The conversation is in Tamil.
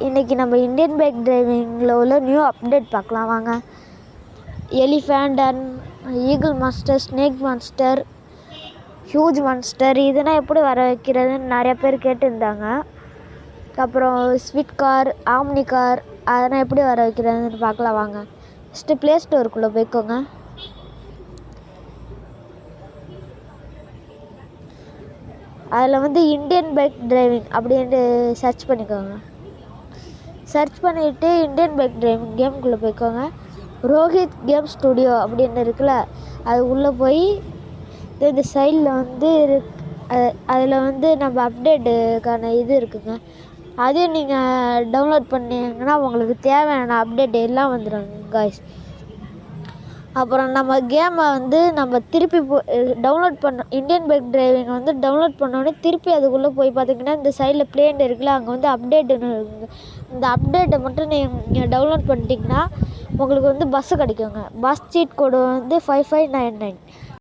இன்றைக்கி நம்ம இந்தியன் பைக் டிரைவிங்கில் உள்ள நியூ அப்டேட் பார்க்கலாம் வாங்க. Elephant and eagle monster, snake monster, huge monster இதெல்லாம் எப்படி வர வைக்கிறதுன்னு நிறைய பேர் கேட்டுருந்தாங்க. அப்புறம் ஸ்விஃப்ட் கார், ஆம்னி கார் அதெல்லாம் எப்படி வர வைக்கிறதுன்னு பார்க்கலாம் வாங்க. ஃபஸ்ட்டு ப்ளே ஸ்டோருக்குள்ளே போய்க்கோங்க. அதில் இந்தியன் பைக் டிரைவிங் அப்படின்ட்டு சர்ச் பண்ணிக்கோங்க. சர்ச் பண்ணிவிட்டு இந்தியன் பைக் டிரைவிங் கேமுக்குள்ளே போய்க்கோங்க. ரோஹித் கேம் ஸ்டுடியோ அப்படின்னு இருக்குல்ல, அது உள்ளே போய் இந்த சைடில் அதில் நம்ம அப்டேட்டுக்கான இது இருக்குங்க. அதையும் நீங்கள் டவுன்லோட் பண்ணிங்கன்னா உங்களுக்கு தேவையான அப்டேட் எல்லாம் வந்துடும் காய்ஸ். அப்புறம் நம்ம கேமை நம்ம திருப்பி download Indian bike driving download பண்ணோடனே திருப்பி அதுக்குள்ளே போய் பார்த்தீங்கன்னா இந்த சைடில் பிளேன் இருக்குல்ல, அங்கே அப்டேட்டுன்னு இருக்குங்க. இந்த அப்டேட்டை மட்டும் நீங்கள் டவுன்லோட் பண்ணிட்டீங்கன்னா உங்களுக்கு பஸ்ஸு கிடைக்குங்க. பஸ் சீட் கோடு 5599.